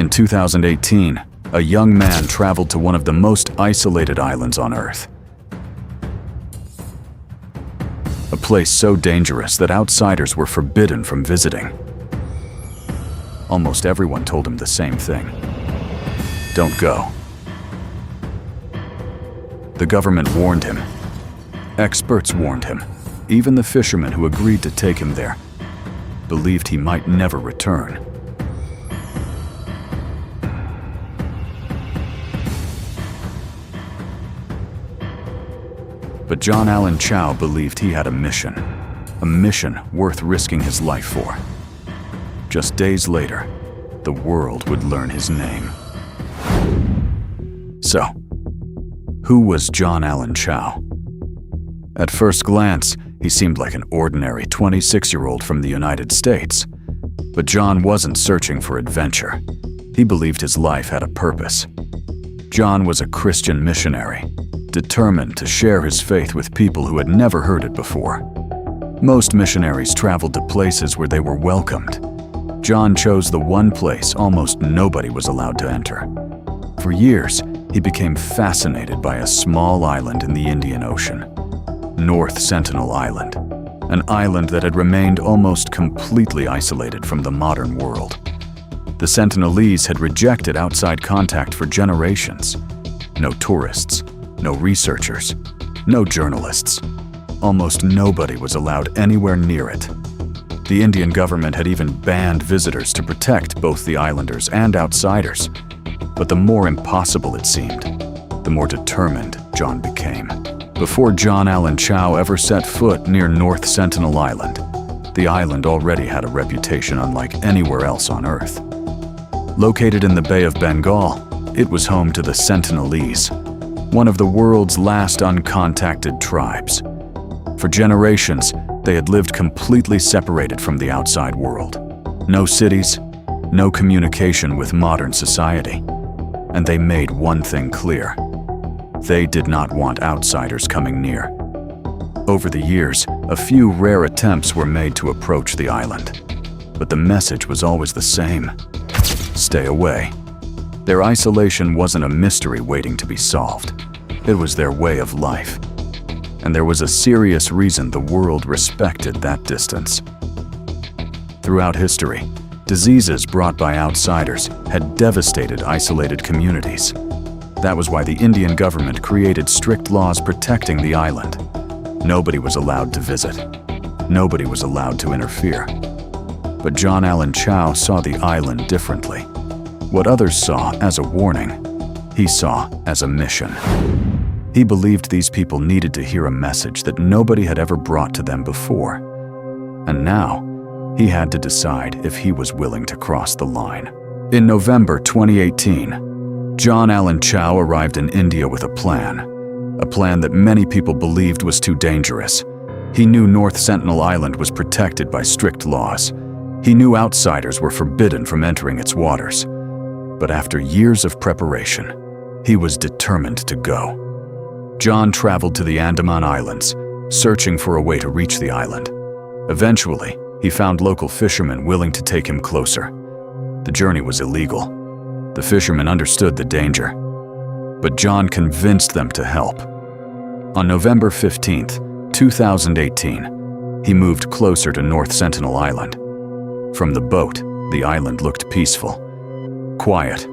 In 2018, a young man traveled to one of the most isolated islands on Earth. A place so dangerous that outsiders were forbidden from visiting. Almost everyone told him the same thing. Don't go. The government warned him. Experts warned him. Even the fishermen who agreed to take him there believed he might never return. But John Allen Chau believed he had a mission worth risking his life for. Just days later, the world would learn his name. So, who was John Allen Chau? At first glance, he seemed like an ordinary 26-year-old from the United States. But John wasn't searching for adventure. He believed his life had a purpose. John was a Christian missionary, determined to share his faith with people who had never heard it before. Most missionaries traveled to places where they were welcomed. John chose the one place almost nobody was allowed to enter. For years, he became fascinated by a small island in the Indian Ocean, North Sentinel Island, an island that had remained almost completely isolated from the modern world. The Sentinelese had rejected outside contact for generations. No tourists, no researchers, no journalists. Almost nobody was allowed anywhere near it. The Indian government had even banned visitors to protect both the islanders and outsiders. But the more impossible it seemed, the more determined John became. Before John Allen Chau ever set foot near North Sentinel Island, the island already had a reputation unlike anywhere else on Earth. Located in the Bay of Bengal, it was home to the Sentinelese, one of the world's last uncontacted tribes. For generations, they had lived completely separated from the outside world. No cities, no communication with modern society. And they made one thing clear. They did not want outsiders coming near. Over the years, a few rare attempts were made to approach the island. But the message was always the same. Stay away. Their isolation wasn't a mystery waiting to be solved. It was their way of life. And there was a serious reason the world respected that distance. Throughout history, diseases brought by outsiders had devastated isolated communities. That was why the Indian government created strict laws protecting the island. Nobody was allowed to visit. Nobody was allowed to interfere. But John Allen Chau saw the island differently. What others saw as a warning, he saw as a mission. He believed these people needed to hear a message that nobody had ever brought to them before. And now, he had to decide if he was willing to cross the line. In November 2018, John Allen Chau arrived in India with a plan that many people believed was too dangerous. He knew North Sentinel Island was protected by strict laws. He knew outsiders were forbidden from entering its waters. But after years of preparation, he was determined to go. John traveled to the Andaman Islands, searching for a way to reach the island. Eventually, he found local fishermen willing to take him closer. The journey was illegal. The fishermen understood the danger, but John convinced them to help. On November 15th, 2018, he moved closer to North Sentinel Island. From the boat, the island looked peaceful, quiet,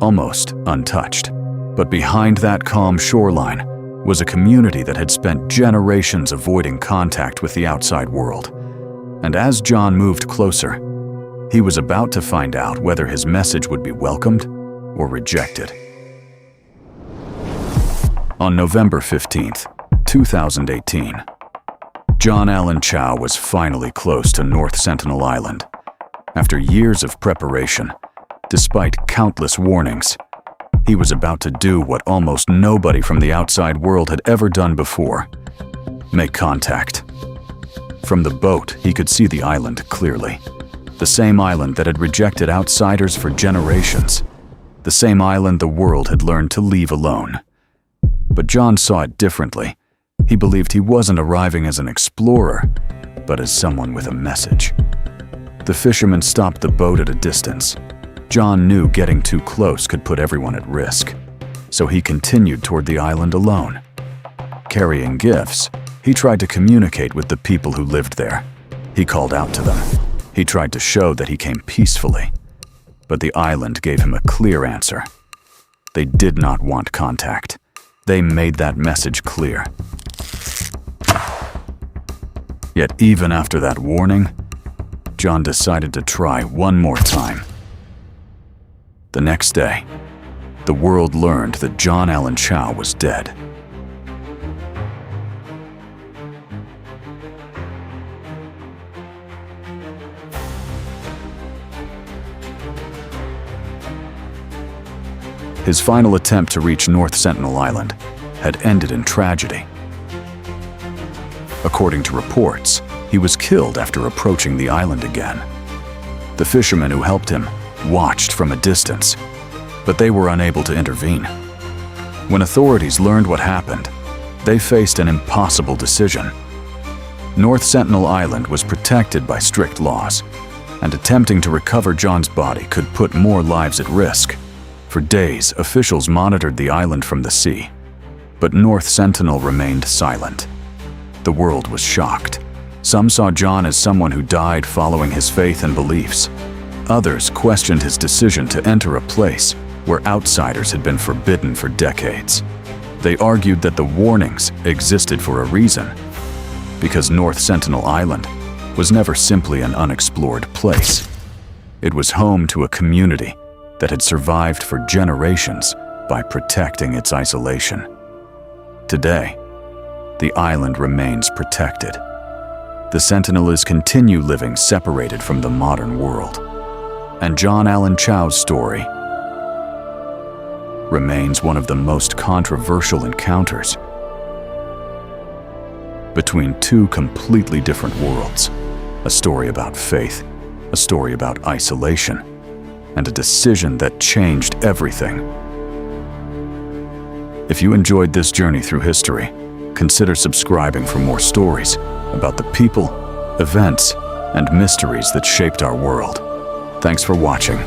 almost untouched. But behind that calm shoreline was a community that had spent generations avoiding contact with the outside world. And as John moved closer, he was about to find out whether his message would be welcomed or rejected. On November 15th, 2018, John Allen Chau was finally close to North Sentinel Island. After years of preparation, despite countless warnings, he was about to do what almost nobody from the outside world had ever done before: make contact. From the boat, he could see the island clearly. The same island that had rejected outsiders for generations. The same island the world had learned to leave alone. But John saw it differently. He believed he wasn't arriving as an explorer, but as someone with a message. The fishermen stopped the boat at a distance. John knew getting too close could put everyone at risk, so he continued toward the island alone. Carrying gifts, he tried to communicate with the people who lived there. He called out to them. He tried to show that he came peacefully, but the island gave him a clear answer. They did not want contact. They made that message clear. Yet even after that warning, John decided to try one more time. The next day, the world learned that John Allen Chau was dead. His final attempt to reach North Sentinel Island had ended in tragedy. According to reports, he was killed after approaching the island again. The fishermen who helped him watched from a distance, but they were unable to intervene. When authorities learned what happened, they faced an impossible decision. North Sentinel Island was protected by strict laws, and attempting to recover John's body could put more lives at risk. For days, officials monitored the island from the sea, but North Sentinel remained silent. The world was shocked. Some saw John as someone who died following his faith and beliefs. Others questioned his decision to enter a place where outsiders had been forbidden for decades. They argued that the warnings existed for a reason, because North Sentinel Island was never simply an unexplored place. It was home to a community that had survived for generations by protecting its isolation. Today, the island remains protected. The Sentinelese continue living separated from the modern world, and John Allen Chau's story remains one of the most controversial encounters between two completely different worlds. A story about faith, a story about isolation, and a decision that changed everything. If you enjoyed this journey through history, consider subscribing for more stories about the people, events, and mysteries that shaped our world. Thanks for watching.